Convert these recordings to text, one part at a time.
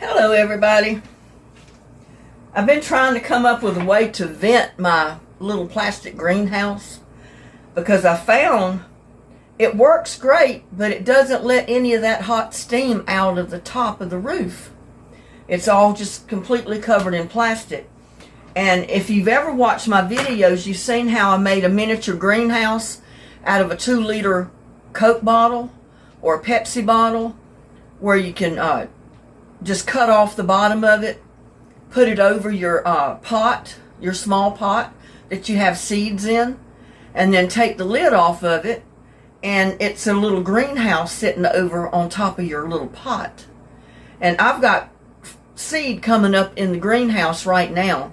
Hello everybody. I've been trying to come up with a way to vent my little plastic greenhouse because I found it works great, but it doesn't let any of that hot steam out of the top of the roof. It's all just completely covered in plastic. And if you've ever watched my videos, you've seen how I made a miniature greenhouse out of a 2-liter Coke bottle or a Pepsi bottle, where you can just cut off the bottom of it, put it over your pot, your small pot that you have seeds in, and then take the lid off of it, and it's a little greenhouse sitting over on top of your little pot. And I've got seed coming up in the greenhouse right now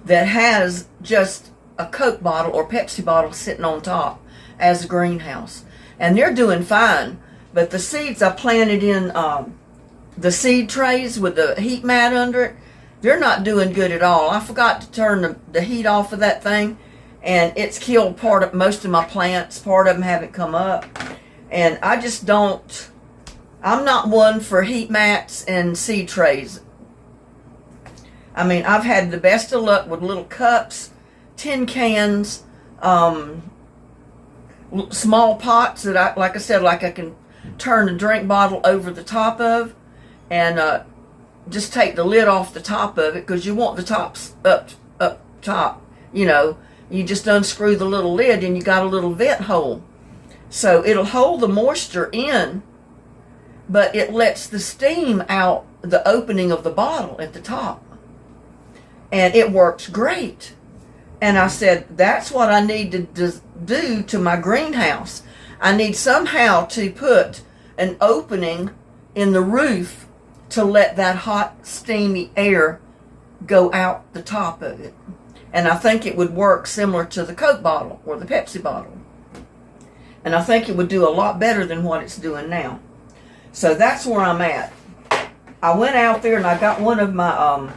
that has just a Coke bottle or Pepsi bottle sitting on top as a greenhouse. And they're doing fine, but the seeds I planted in the seed trays with the heat mat under it, they're not doing good at all. I forgot to turn the heat off of that thing, and it's killed most of my plants. Part of them haven't come up, and I just don't, I'm not one for heat mats and seed trays. I mean, I've had the best of luck with little cups, tin cans, small pots that I can turn a drink bottle over the top of, and just take the lid off the top of it, because you want the tops up top. You know, you just unscrew the little lid and you got a little vent hole, so it'll hold the moisture in, but it lets the steam out the opening of the bottle at the top, and it works great. And I said, that's what I need to do to my greenhouse. I need somehow to put an opening in the roof to let that hot, steamy air go out the top of it. And I think it would work similar to the Coke bottle or the Pepsi bottle. And I think it would do a lot better than what it's doing now. So that's where I'm at. I went out there and I got one of my,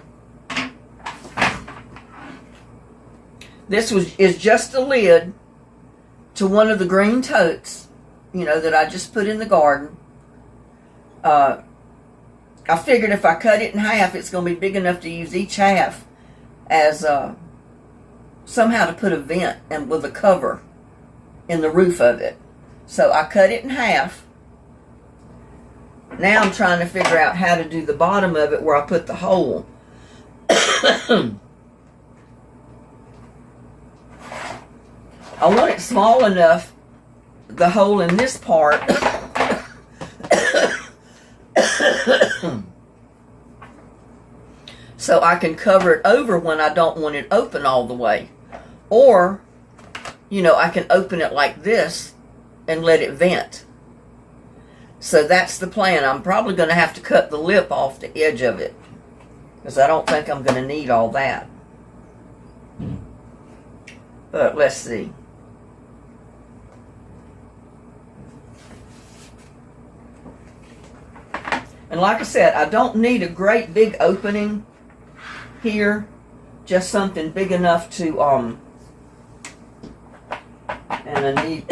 this is just a lid to one of the green totes, you know, that I just put in the garden. I figured if I cut it in half, it's going to be big enough to use each half as somehow to put a vent and with a cover in the roof of it. So I cut it in half. Now I'm trying to figure out how to do the bottom of it where I put the hole. I want it small enough, the hole in this part, so I can cover it over when I don't want it open all the way. Or, you know, I can open it like this and let it vent. So that's the plan. I'm probably going to have to cut the lip off the edge of it, because I don't think I'm going to need all that. But let's see. And like I said, I don't need a great big opening here. Just something big enough to, and I need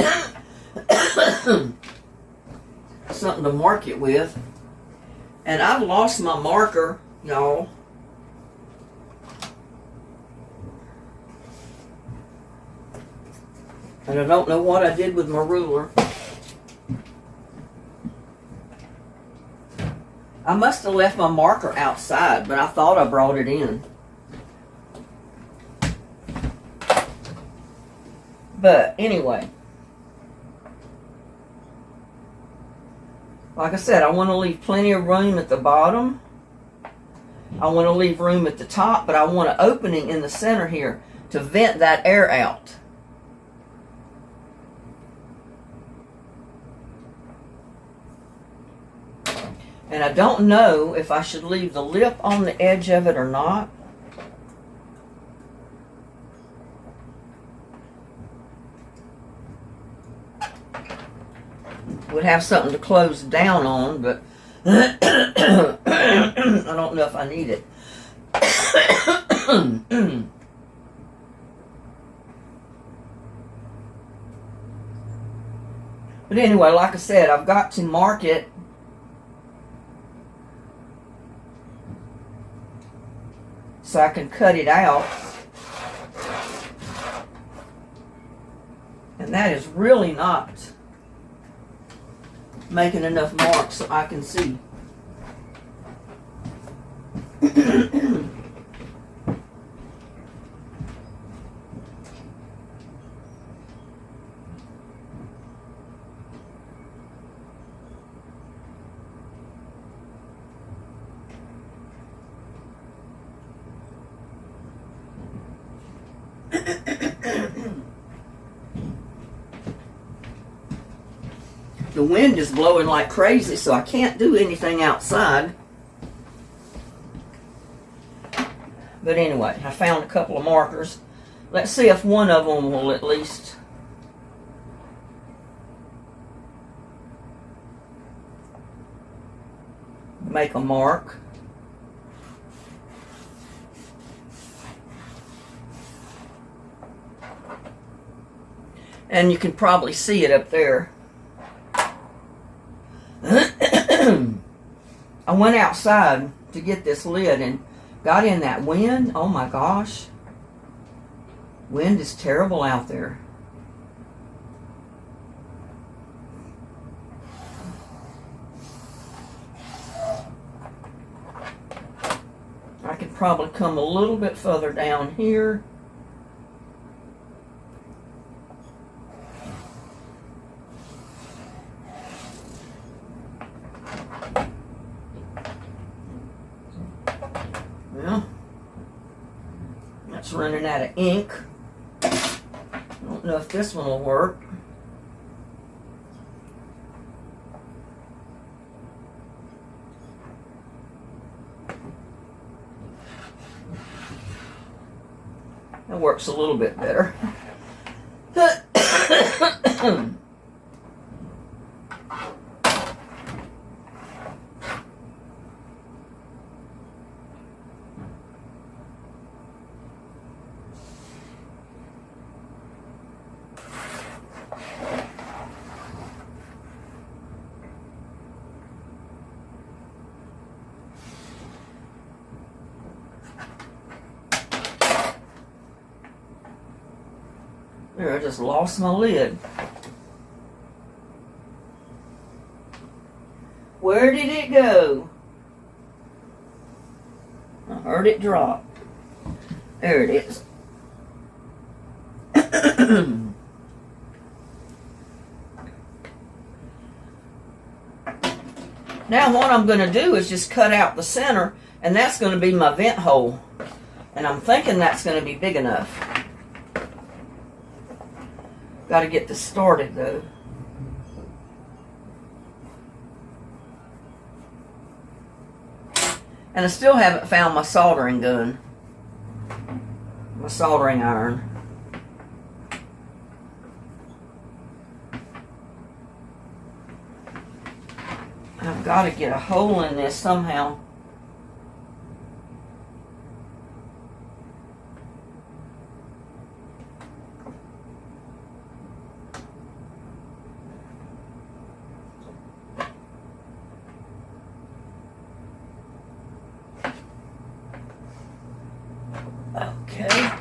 something to mark it with. And I've lost my marker, y'all. And I don't know what I did with my ruler. I must have left my marker outside, but I thought I brought it in. But anyway, like I said, I want to leave plenty of room at the bottom. I want to leave room at the top, but I want an opening in the center here to vent that air out. And I don't know if I should leave the lip on the edge of it or not. Would have something to close down on, but I don't know if I need it. But anyway, like I said, I've got to mark it so I can cut it out. And that is really not making enough marks so I can see. The wind is blowing like crazy, so I can't do anything outside. But anyway, I found a couple of markers. Let's see if one of them will at least make a mark. And you can probably see it up there. I went outside to get this lid and got in that wind. Oh my gosh. Wind is terrible out there. I could probably come a little bit further down here. Well, that's running out of ink. I don't know if this one will work. That works a little bit better. There, I just lost my lid. Where did it go? I heard it drop. There it is. Now what I'm going to do is just cut out the center, and that's going to be my vent hole. And I'm thinking that's going to be big enough. Got to get this started though. And I still haven't found my soldering gun. My soldering iron. I've got to get a hole in this somehow. Okay.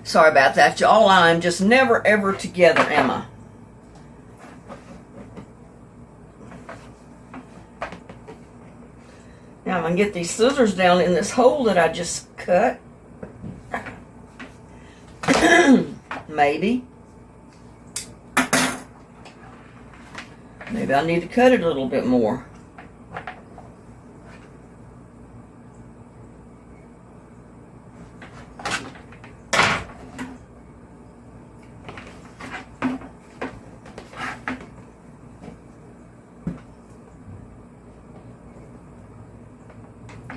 Sorry about that, y'all. I'm just never ever together, am I? Now I'm going to get these scissors down in this hole that I just cut. Maybe. Maybe I need to cut it a little bit more.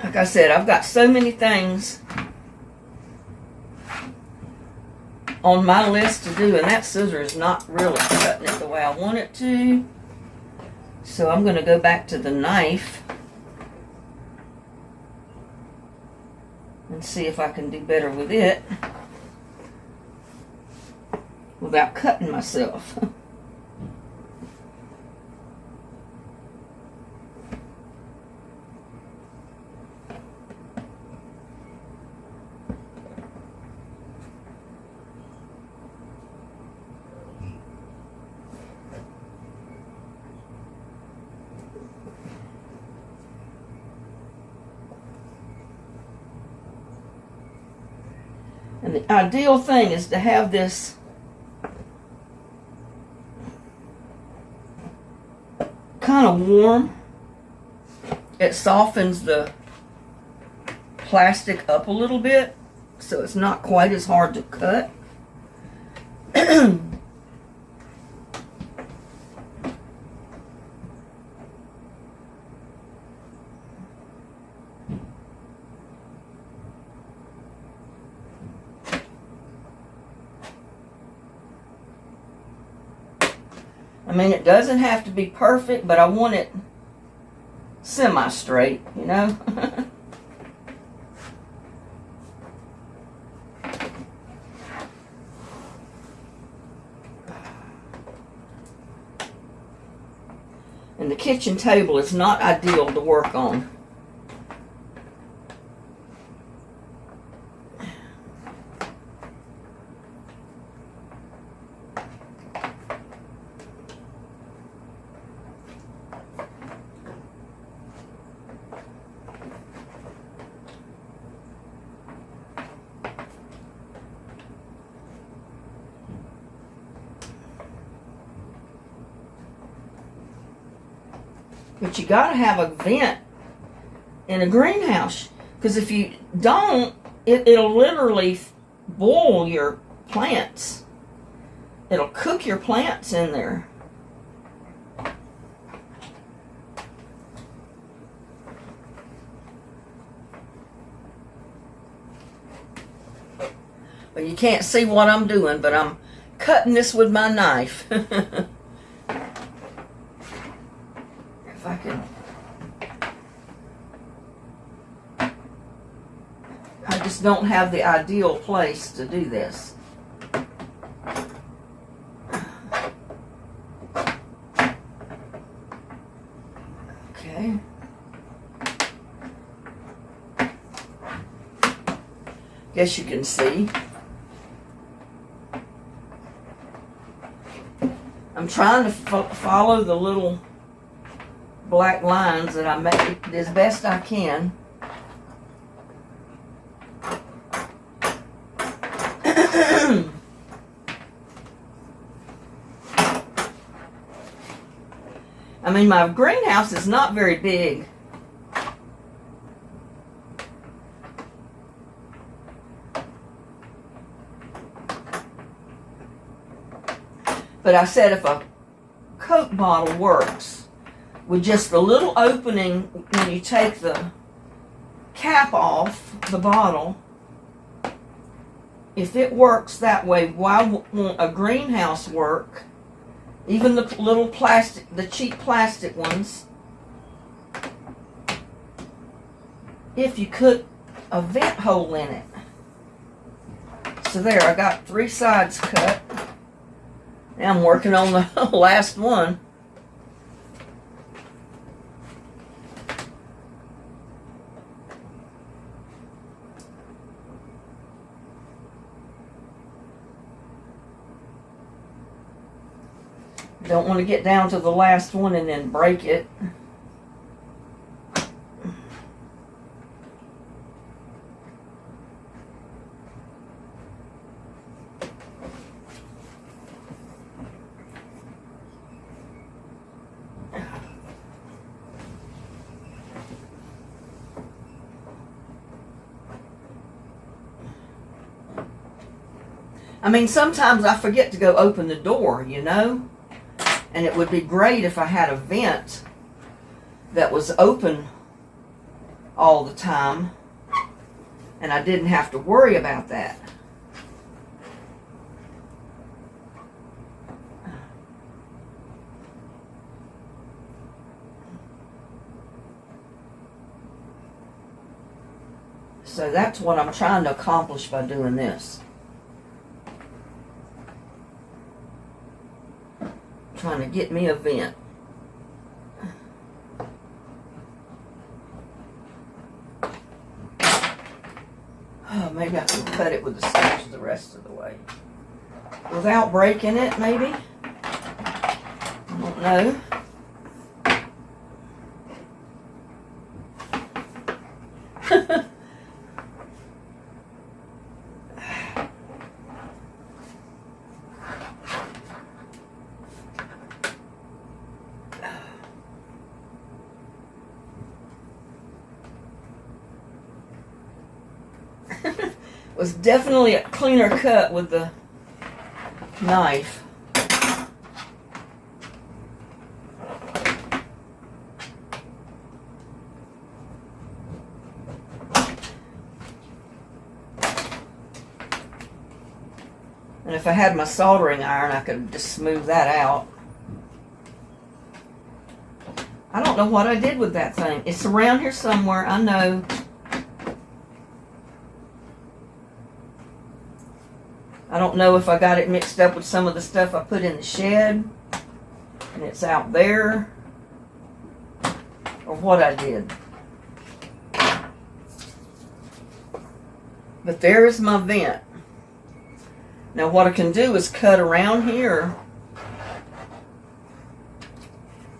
Like I said, I've got so many things on my list to do, and that scissor is not really cutting it the way I want it to. So I'm going to go back to the knife and see if I can do better with it without cutting myself. And the ideal thing is to have this kind of warm. It softens the plastic up a little bit, so it's not quite as hard to cut. I mean, it doesn't have to be perfect, but I want it semi-straight, you know? And the kitchen table is not ideal to work on. But you gotta have a vent in a greenhouse, because if you don't, it'll literally boil your plants. It'll cook your plants in there. Well, you can't see what I'm doing, but I'm cutting this with my knife. If I can. I just don't have the ideal place to do this. Okay. Guess you can see. I'm trying to follow the little black lines that I made as best I can. I mean, my greenhouse is not very big. But I said if a Coke bottle works with just a little opening when you take the cap off the bottle, if it works that way, why won't a greenhouse work? Even the little plastic, the cheap plastic ones, if you cut a vent hole in it. So there, I got 3 sides cut. Now I'm working on the last one. Don't want to get down to the last one and then break it. I mean, sometimes I forget to go open the door, you know? And it would be great if I had a vent that was open all the time and I didn't have to worry about that. So that's what I'm trying to accomplish by doing this. Trying to get me a vent. Oh, maybe I can cut it with the scissors the rest of the way. Without breaking it, maybe? I don't know. was definitely a cleaner cut with the knife. And if I had my soldering iron, I could just smooth that out. I don't know what I did with that thing. It's around here somewhere, I know. I don't know if I got it mixed up with some of the stuff I put in the shed, and it's out there, or what I did. But there is my vent. Now what I can do is cut around here,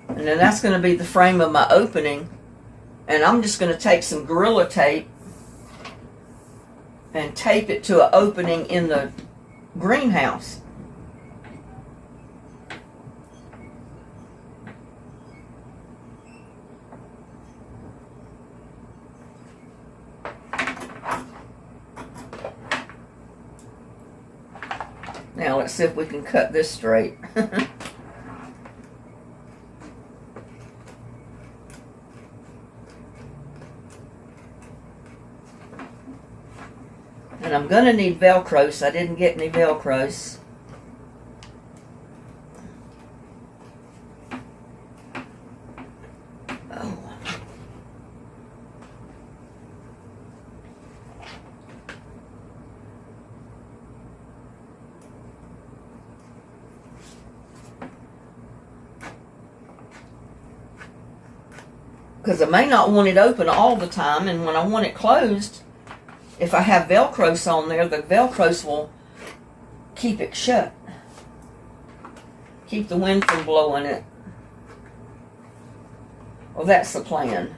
and then that's going to be the frame of my opening, and I'm just going to take some Gorilla Tape and tape it to an opening in the greenhouse. Now let's see if we can cut this straight. And I'm going to need Velcro, I didn't get any Velcro. Oh. Because I may not want it open all the time, and when I want it closed, if I have Velcro on there, the Velcro will keep it shut. Keep the wind from blowing it. Well, that's the plan.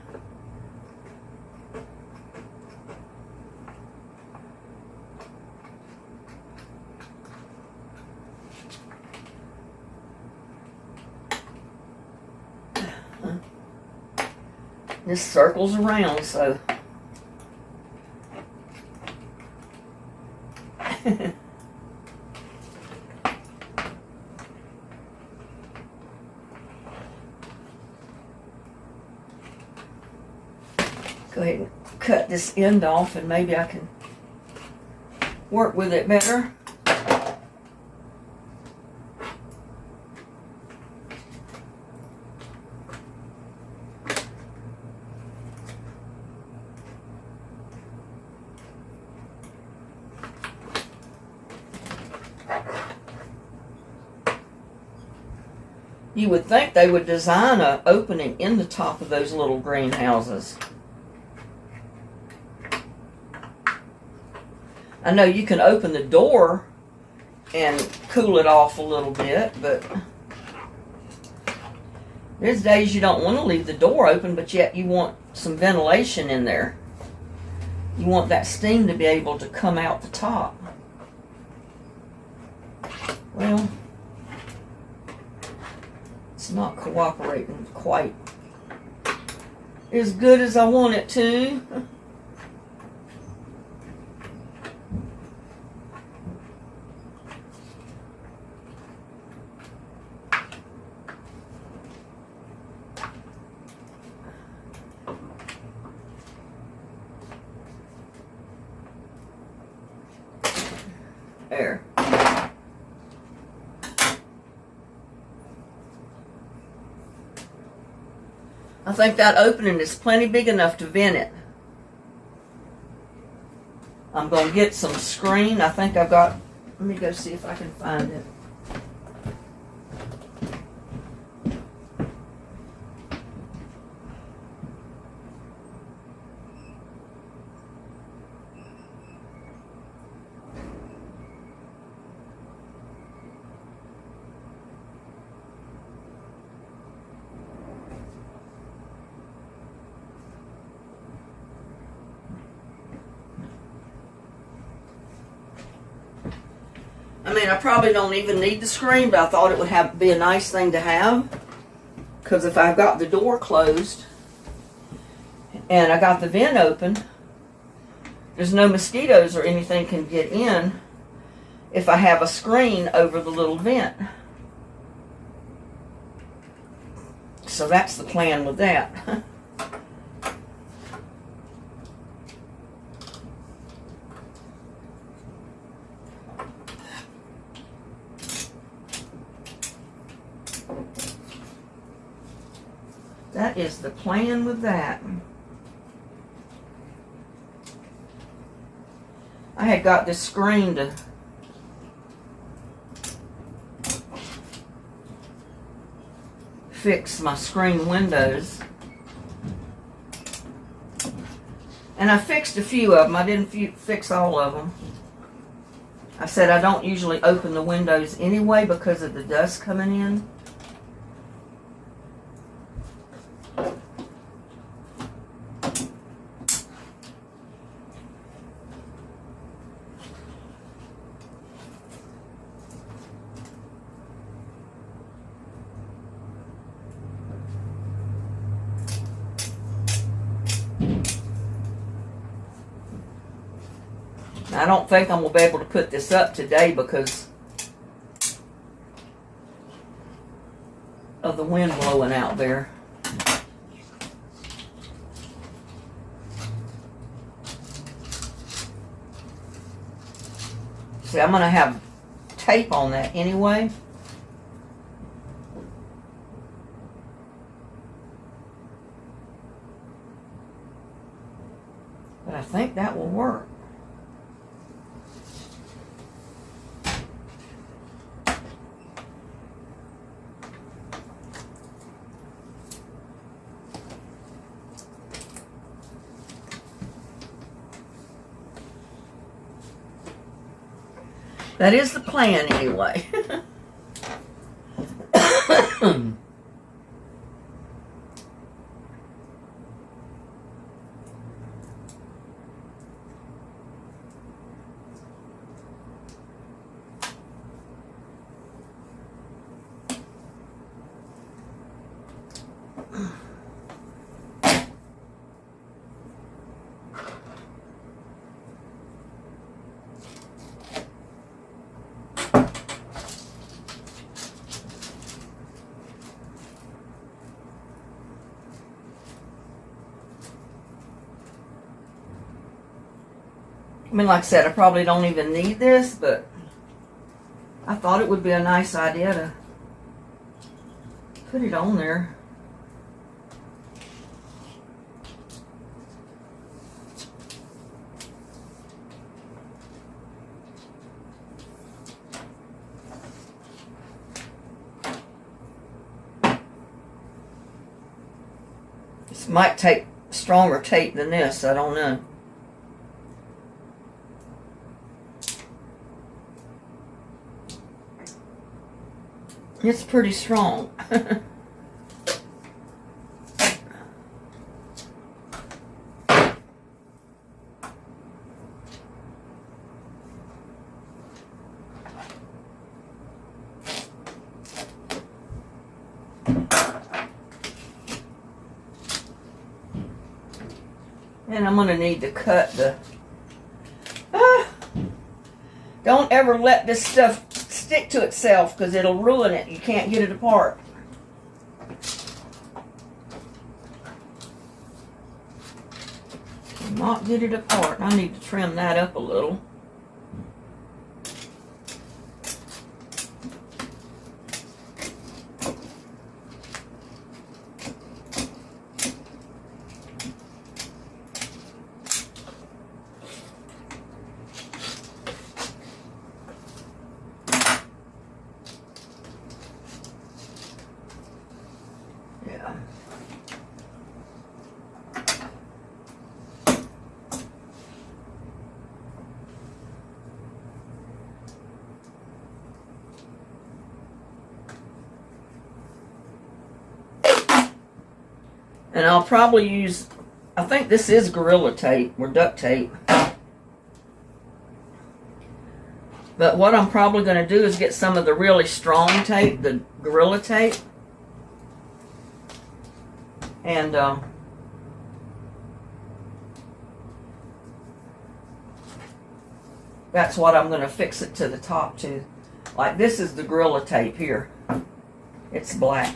This circles around, so go ahead and cut this end off, and maybe I can work with it better. You would think they would design an opening in the top of those little greenhouses. I know you can open the door and cool it off a little bit, but there's days you don't want to leave the door open, but yet you want some ventilation in there. You want that steam to be able to come out the top. Well, it's not cooperating quite as good as I want it to. There. I think that opening is plenty big enough to vent it. I'm going to get some screen. I think I've got, let me go see if I can find it. I mean, I probably don't even need the screen, but I thought it would be a nice thing to have. Because if I've got the door closed and I got the vent open, there's no mosquitoes or anything can get in if I have a screen over the little vent. So that's the plan with that. That is the plan with that. I had got this screen to fix my screen windows. And I fixed a few of them. I didn't fix all of them. I said I don't usually open the windows anyway because of the dust coming in. I don't think I'm going to be able to put this up today because of the wind blowing out there. See, I'm going to have tape on that anyway. But I think that will work. That is the plan anyway. I mean, like I said, I probably don't even need this, but I thought it would be a nice idea to put it on there. This might take stronger tape than this, I don't know. It's pretty strong. And I'm going to need to cut the... Don't ever let this stuff stick to itself because it'll ruin it. You can't get it apart. Not get it apart. I need to trim that up a little. Yeah. And I'll probably use, I think this is Gorilla Tape or duct tape. But what I'm probably going to do is get some of the really strong tape, the Gorilla Tape. And that's what I'm going to fix it to the top to. Like this is the Gorilla Tape here. It's black.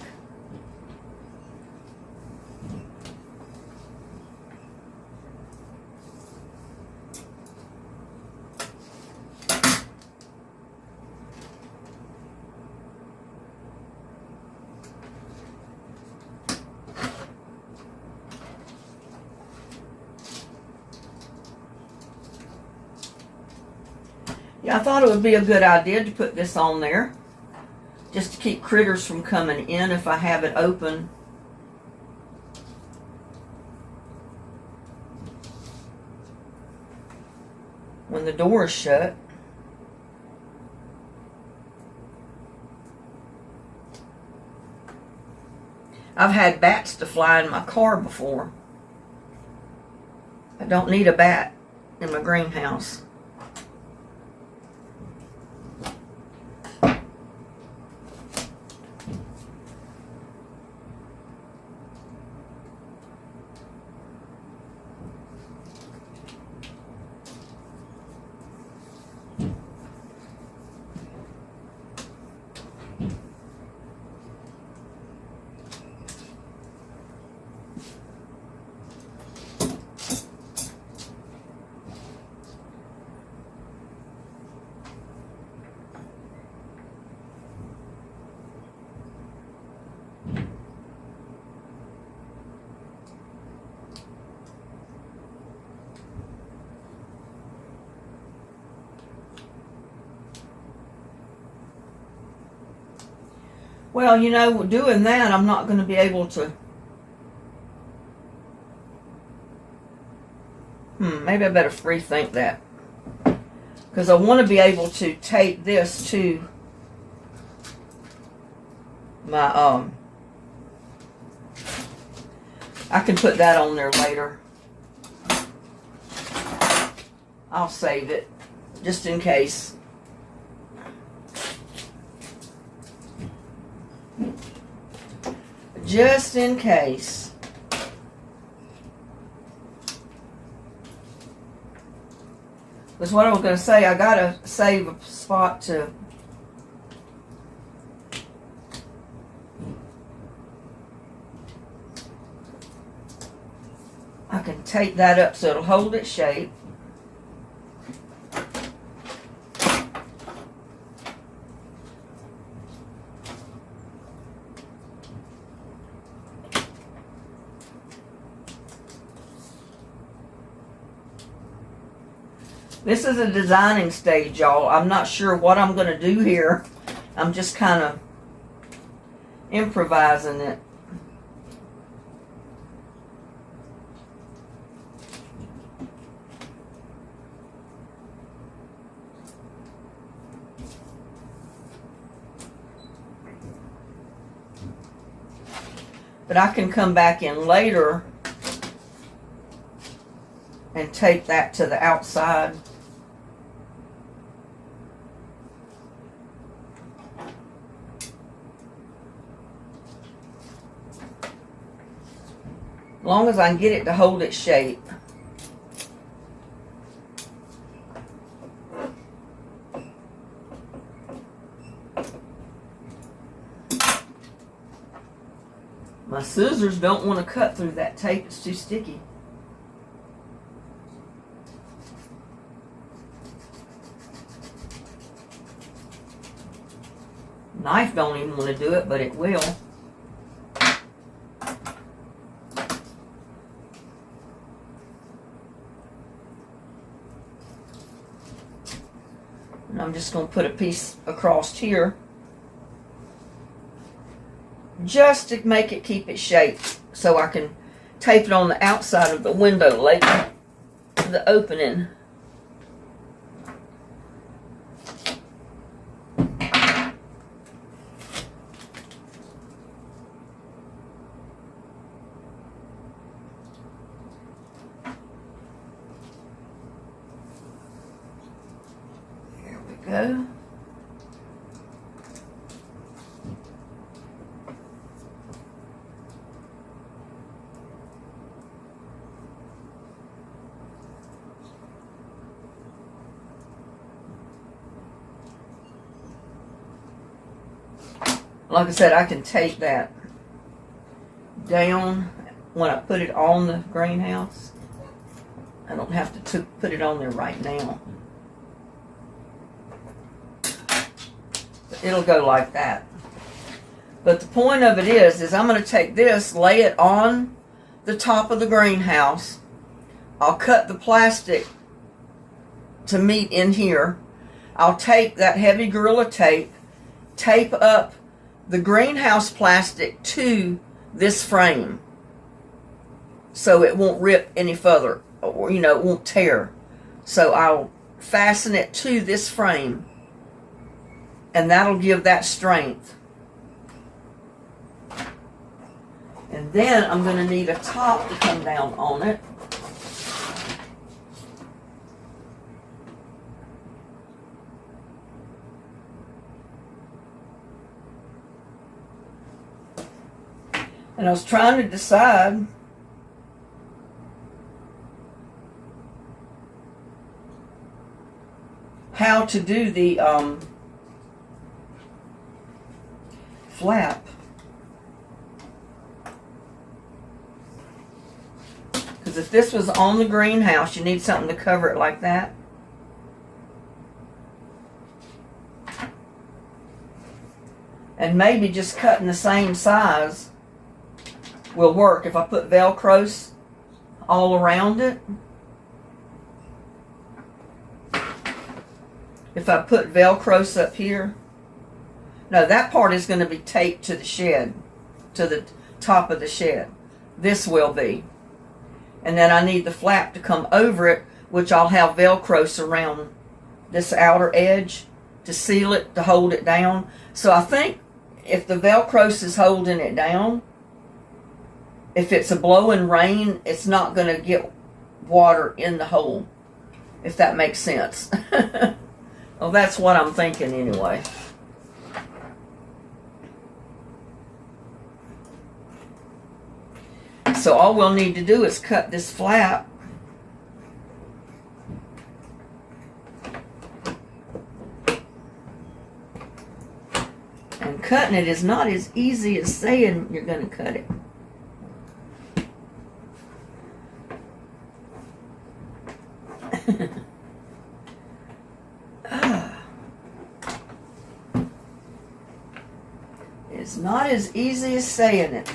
Yeah, I thought it would be a good idea to put this on there, just to keep critters from coming in if I have it open. When the door is shut. I've had bats to fly in my car before. I don't need a bat in my greenhouse. Well, you know, doing that, I'm not going to be able to. Maybe I better rethink that. Because I want to be able to tape this to my, I can put that on there later. I'll save it, just in case. Just in case. That's what I was going to say. I got to save a spot to... I can tape that up so it'll hold its shape. This is a designing stage, y'all. I'm not sure what I'm going to do here. I'm just kind of improvising it. But I can come back in later and tape that to the outside. As long as I can get it to hold its shape. My scissors don't want to cut through that tape. It's too sticky. Knife don't even want to do it, but it will. And I'm just going to put a piece across here, just to make it keep its shape, so I can tape it on the outside of the window later, the opening. There we go. Like I said, I can take that down when I put it on the greenhouse. I don't have to put it on there right now. But it'll go like that. But the point of it is I'm going to take this, lay it on the top of the greenhouse. I'll cut the plastic to meet in here. I'll take that heavy Gorilla Tape, tape up the greenhouse plastic to this frame so it won't rip any further, or it won't tear. So I'll fasten it to this frame, and that'll give that strength. And then I'm going to need a top to come down on it. And I was trying to decide how to do the flap. Because if this was on the greenhouse, you need something to cover it like that. And maybe just cutting the same size will work if I put Velcros all around it. If I put Velcros up here. No, that part is going to be taped to the shed, to the top of the shed. This will be. And then I need the flap to come over it, which I'll have Velcros around this outer edge to seal it, to hold it down. So I think if the Velcros is holding it down, if it's a blowing rain, it's not going to get water in the hole, if that makes sense. Well, that's what I'm thinking anyway. So all we'll need to do is cut this flap. And cutting it is not as easy as saying you're going to cut it. It's not as easy as saying it.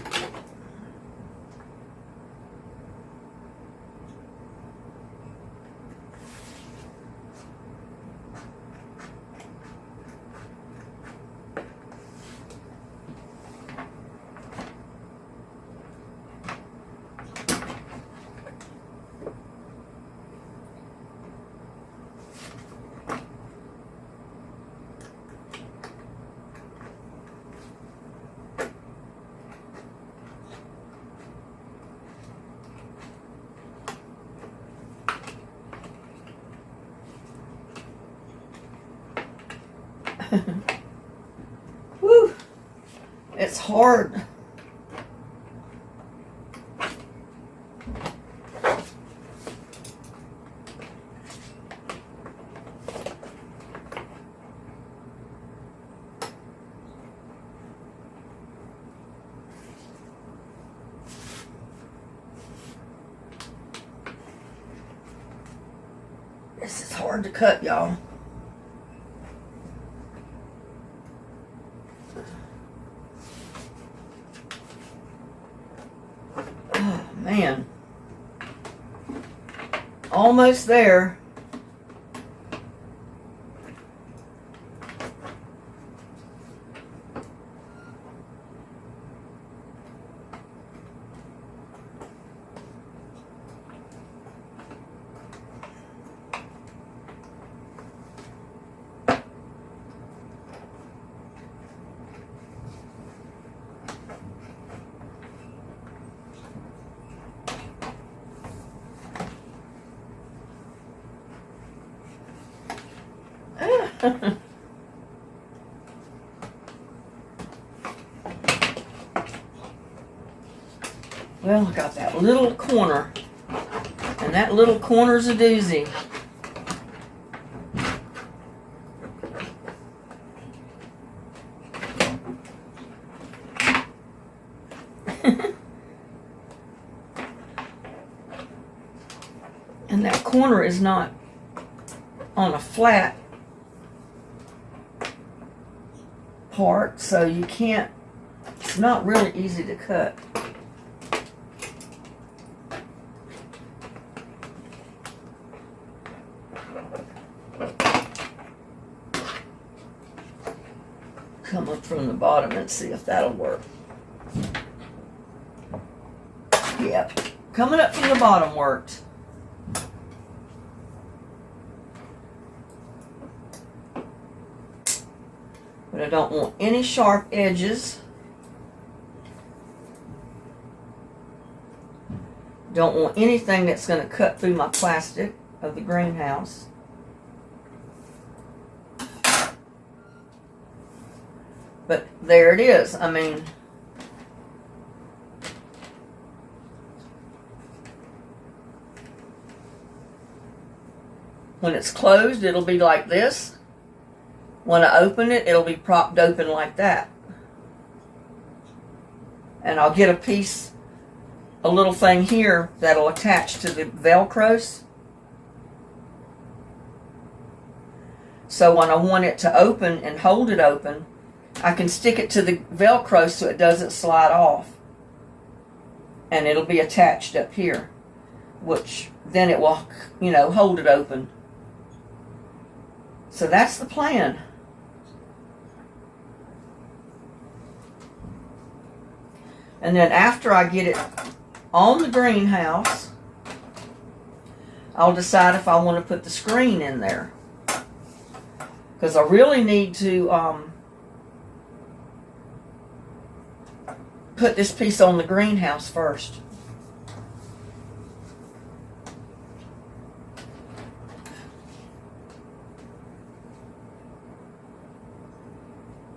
Whew, it's hard. This is hard to cut, y'all. Oh, man. Almost there. Well, I got that little corner, and that little corner's a doozy. And that corner is not on a flat part, so you can't, it's not really easy to cut. Come up from the bottom and see if that'll work. Yep, coming up from the bottom worked. But I don't want any sharp edges. Don't want anything that's going to cut through my plastic of the greenhouse. But there it is. I mean, when it's closed, it'll be like this. When I open it, it'll be propped open like that. And I'll get a piece, a little thing here that'll attach to the Velcros. So when I want it to open and hold it open, I can stick it to the Velcro so it doesn't slide off. And it'll be attached up here, which then it will, hold it open. So that's the plan. And then after I get it on the greenhouse, I'll decide if I want to put the screen in there. Because I really need to put this piece on the greenhouse first.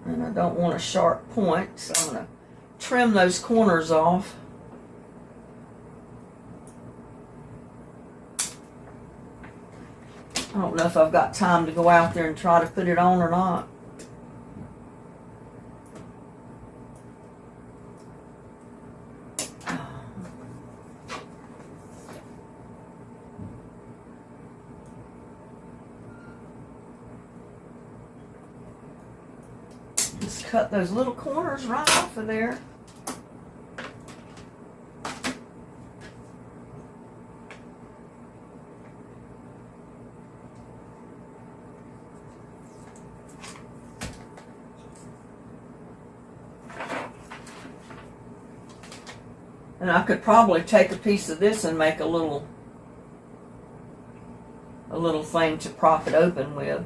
And I don't want a sharp point, so I'm going to trim those corners off. I don't know if I've got time to go out there and try to put it on or not. Just cut those little corners right off of there. And I could probably take a piece of this and make a little thing to prop it open with.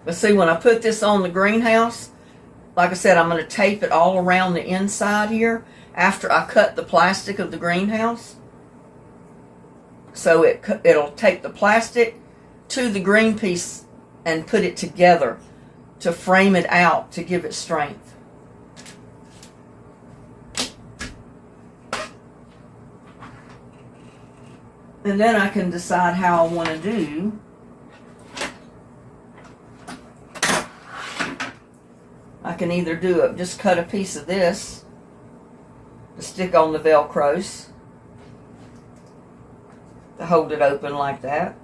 But see, when I put this on the greenhouse, like I said, I'm going to tape it all around the inside here after I cut the plastic of the greenhouse. So it'll take the plastic to the green piece and put it together to frame it out to give it strength. And then I can decide how I want to do. I can either just cut a piece of this to stick on the Velcros to hold it open like that.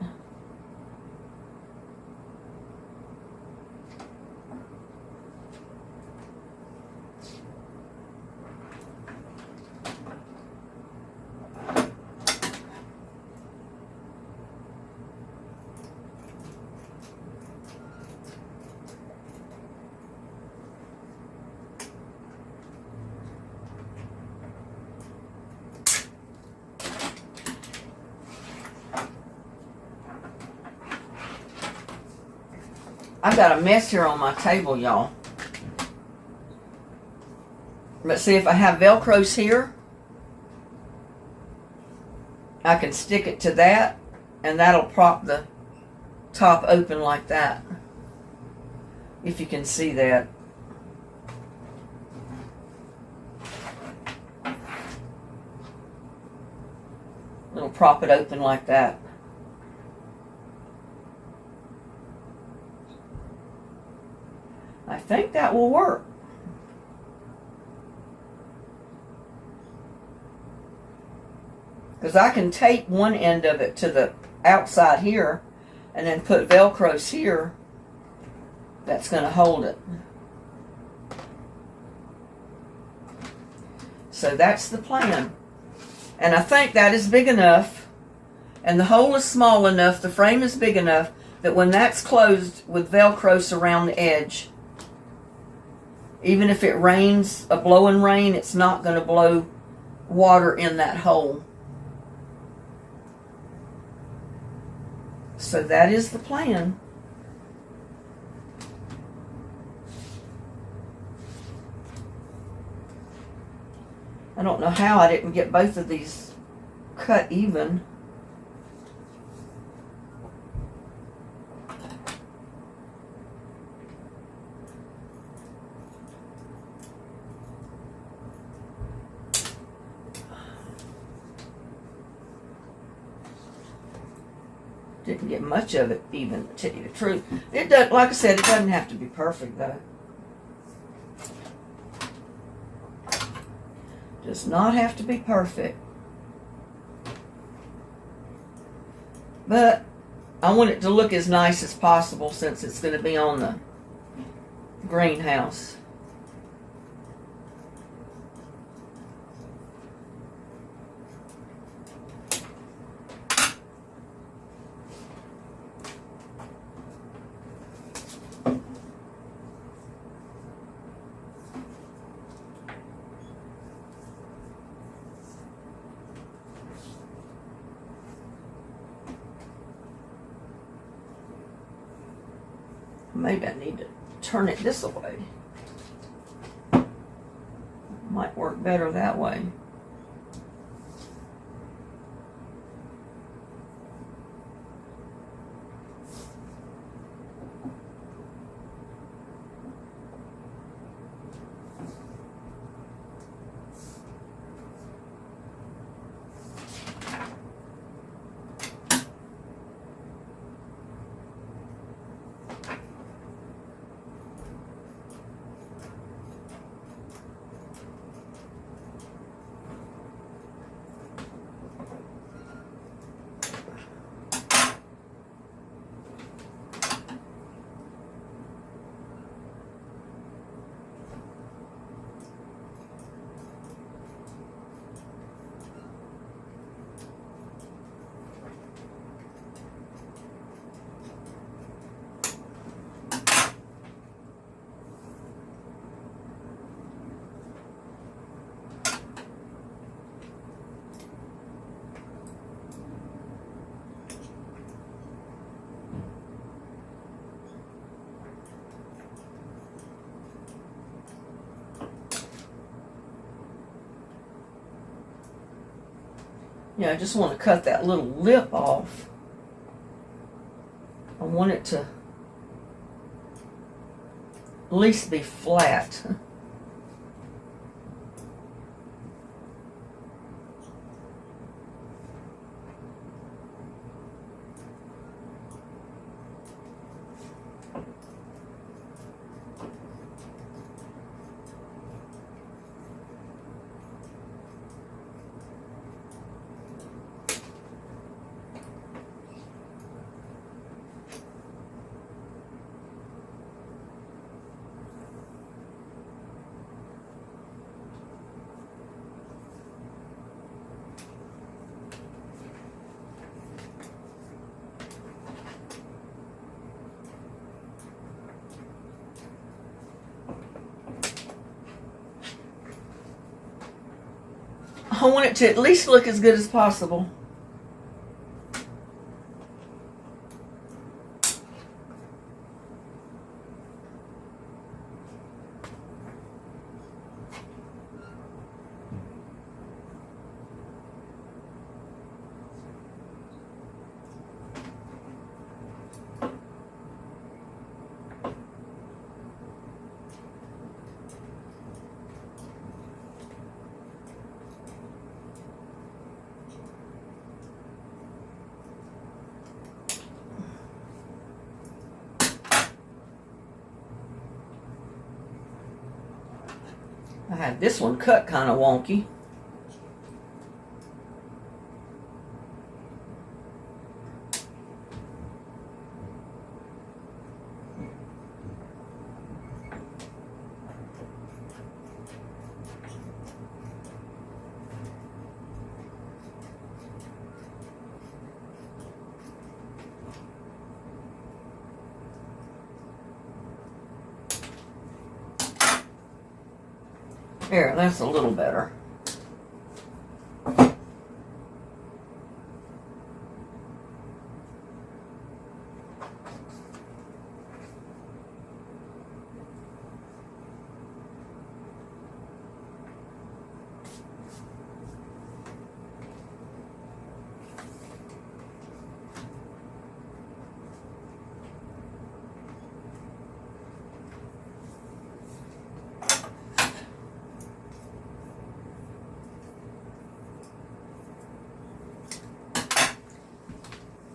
I've got a mess here on my table, y'all. But see, if I have Velcros here, I can stick it to that, and that'll prop the top open like that. If you can see that. It'll prop it open like that. I think that will work. Because I can tape one end of it to the outside here and then put Velcros here that's going to hold it. So that's the plan. And I think that is big enough, and the hole is small enough, the frame is big enough, that when that's closed with Velcros around the edge, even if it rains, a blowing rain, it's not going to blow water in that hole. So that is the plan. I don't know how I didn't get both of these cut even. Didn't get much of it even, to tell you the truth. It does, like I said, it doesn't have to be perfect though. Does not have to be perfect. But I want it to look as nice as possible since it's going to be on the greenhouse. Maybe I need to turn it this way. Might work better that way. Yeah, I just want to cut that little lip off. I want it to at least be flat. I want it to at least look as good as possible. had this one cut kind of wonky. There, that's a little better.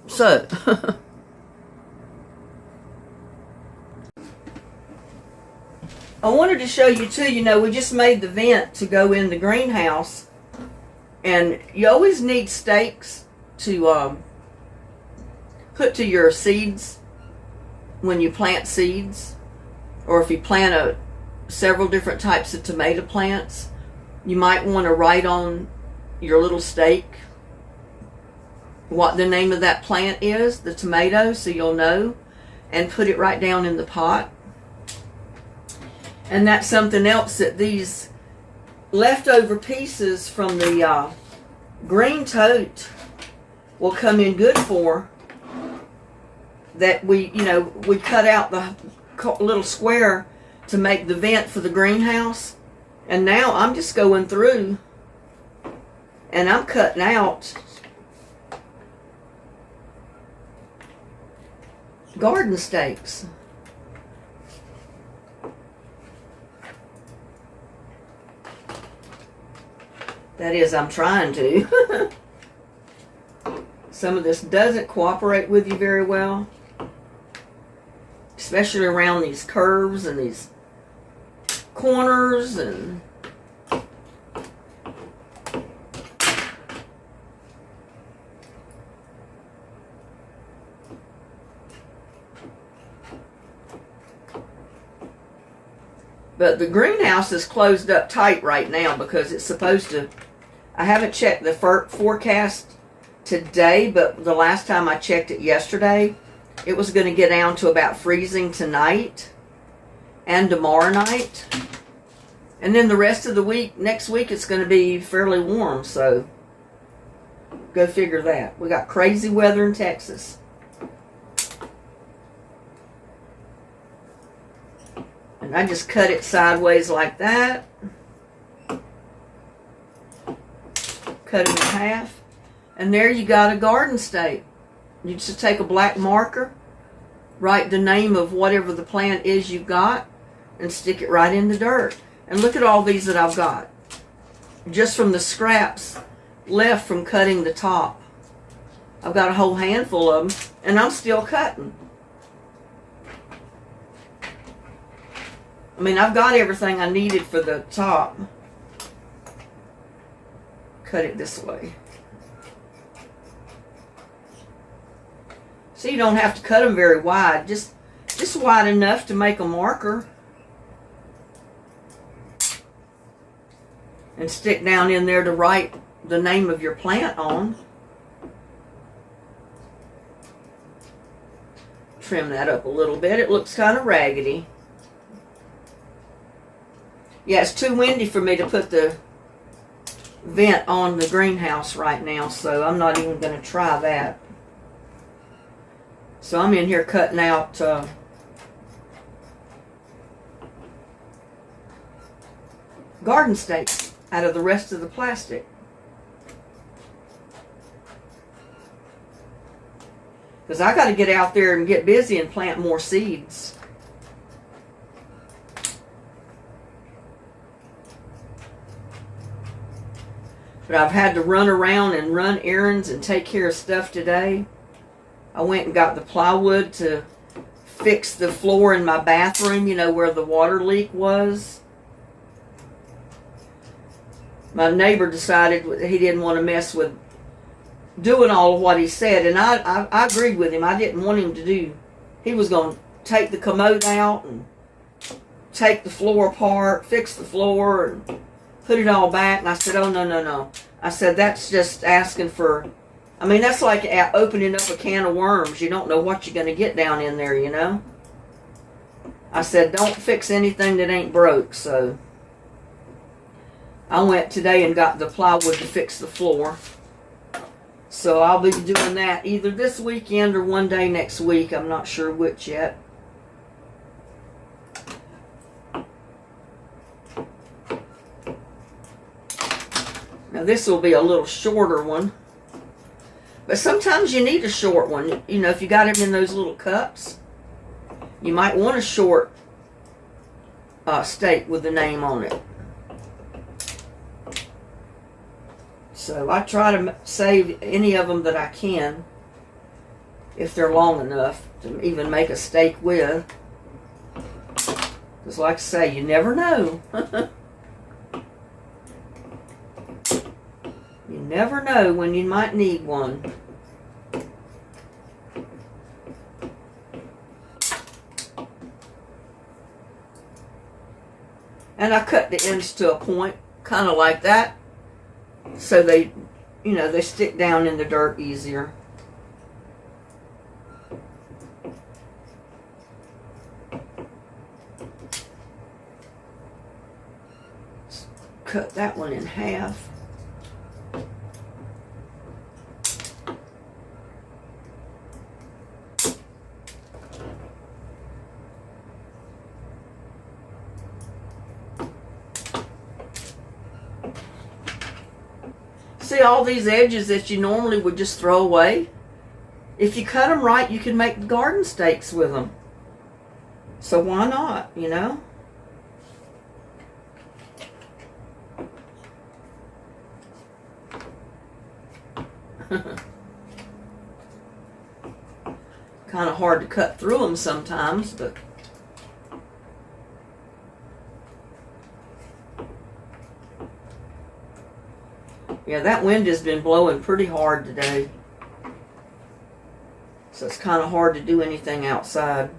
So, I wanted to show you too, we just made the vent to go in the greenhouse, and you always need stakes to put to your seeds when you plant seeds, or if you plant several different types of tomato plants, you might want to write on your little stake what the name of that plant is, the tomato, so you'll know, and put it right down in the pot. And that's something else that these leftover pieces from the green tote will come in good for. That we cut out the little square to make the vent for the greenhouse, and now I'm just going through and I'm cutting out garden stakes. That is, I'm trying to. Some of this doesn't cooperate with you very well, especially around these curves and these corners and but the greenhouse is closed up tight right now because it's supposed to, I haven't checked the forecast today, but the last time I checked it yesterday, it was going to get down to about freezing tonight and tomorrow night. And then the rest of the week, next week, it's going to be fairly warm, so go figure that. We got crazy weather in Texas. And I just cut it sideways like that. Cut it in half. And there you got a garden stake. You just take a black marker, write the name of whatever the plant is you got, and stick it right in the dirt. And look at all these that I've got. Just from the scraps left from cutting the top. I've got a whole handful of them, and I'm still cutting. I mean, I've got everything I needed for the top. Cut it this way. So you don't have to cut them very wide, just wide enough to make a marker. And stick down in there to write the name of your plant on. Trim that up a little bit. It looks kind of raggedy. Yeah, it's too windy for me to put the vent on the greenhouse right now, so I'm not even going to try that. So I'm in here cutting out garden stakes out of the rest of the plastic. Because I got to get out there and get busy and plant more seeds. But I've had to run around and run errands and take care of stuff today. I went and got the plywood to fix the floor in my bathroom, where the water leak was. my neighbor decided he didn't want to mess with doing all of what he said, and I agreed with him. I didn't want him to do. He was going to take the commode out and take the floor apart, fix the floor, and put it all back. And I said, oh, no, no, no. I said, that's just asking for, I mean, that's like opening up a can of worms. You don't know what you're going to get down in there, you know. I said, don't fix anything that ain't broke. So I went today and got the plywood to fix the floor. So I'll be doing that either this weekend or one day next week. I'm not sure which yet. Now this will be a little shorter one. But sometimes you need a short one. You know, if you got them in those little cups, you might want a short steak with the name on it. So I try to save any of them that I can, if they're long enough to even make a steak with. Because like I say, you never know. You never know when you might need one. And I cut the ends to a point, kind of like that. So they, you know, they stick down in the dirt easier. Cut that one in half. See all these edges that you normally would just throw away? If you cut them right, you can make garden steaks with them. So why not, you know? Kind of hard to cut through them sometimes, but yeah, that wind has been blowing pretty hard today. So it's kind of hard to do anything outside.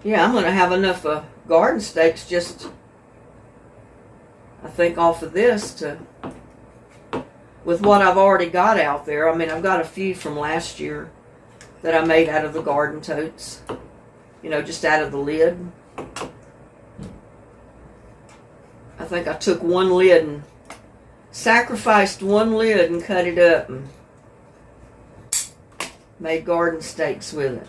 Yeah, I'm going to have enough garden steaks just, I think, off of this to, with what I've already got out there. I mean, I've got a few from last year that I made out of the garden totes. You know, just out of the lid. I think I took one lid and sacrificed one lid and cut it up and made garden steaks with it.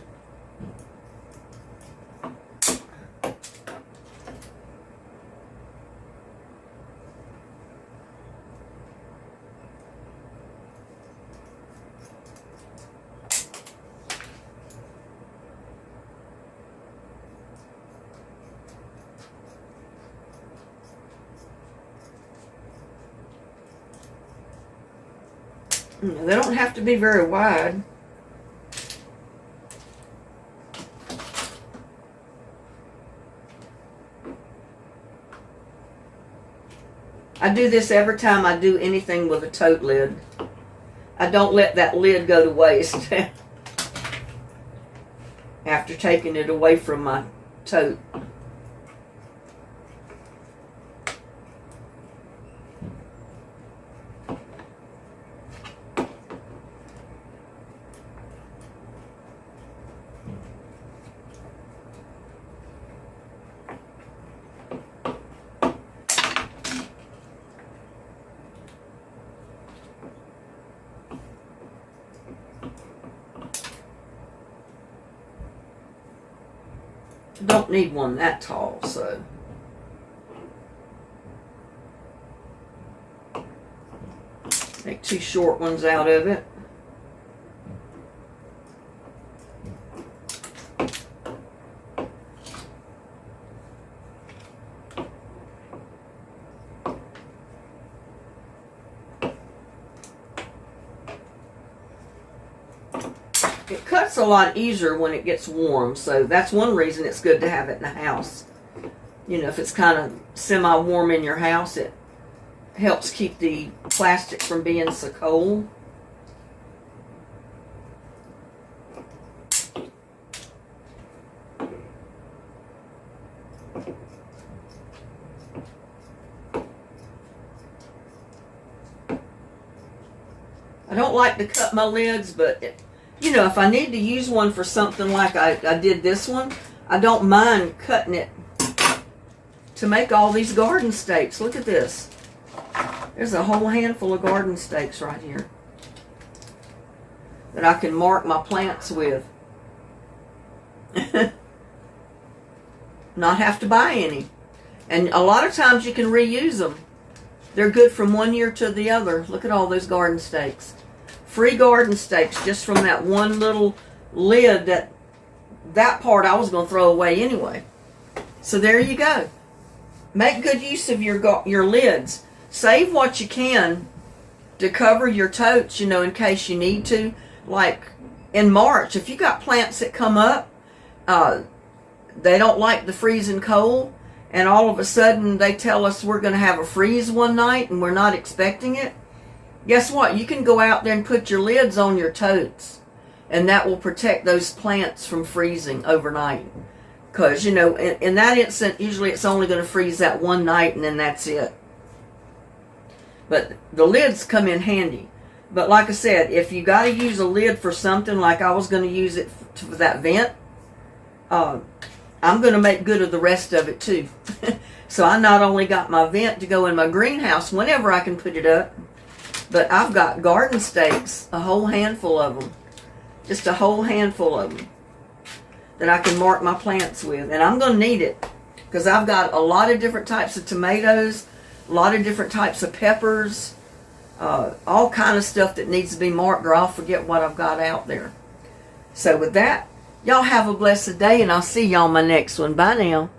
They don't have to be very wide. I do this every time I do anything with a tote lid. I don't let that lid go to waste after taking it away from my tote. don't need one that tall, so. Make 2 short ones out of it. It cuts a lot easier when it gets warm, so that's one reason it's good to have it in the house. You know, if it's kind of semi-warm in your house, it helps keep the plastic from being so cold. I don't like to cut my lids, but you know, if I need to use one for something like I did this one, I don't mind cutting it to make all these garden stakes. Look at this. There's a whole handful of garden stakes right here that I can mark my plants with. Not have to buy any. And a lot of times you can reuse them. They're good from one year to the other. Look at all those garden stakes. Free garden stakes just from that one little lid that part I was going to throw away anyway. So there you go. Make good use of your lids. Save what you can to cover your totes, you know, in case you need to. Like in March, if you got plants that come up, they don't like the freezing cold, and all of a sudden they tell us we're going to have a freeze one night and we're not expecting it. Guess what? You can go out there and put your lids on your totes, and that will protect those plants from freezing overnight. Because, you know, in that instant, usually it's only going to freeze that one night and then that's it. But the lids come in handy. But like I said, if you got to use a lid for something, like I was going to use it for that vent, I'm going to make good of the rest of it too. So I not only got my vent to go in my greenhouse whenever I can put it up, but I've got garden stakes, a whole handful of them. Just a whole handful of them that I can mark my plants with. And I'm going to need it because I've got a lot of different types of tomatoes, a lot of different types of peppers, all kind of stuff that needs to be marked or I'll forget what I've got out there. So with that, y'all have a blessed day, and I'll see y'all on my next one. Bye now.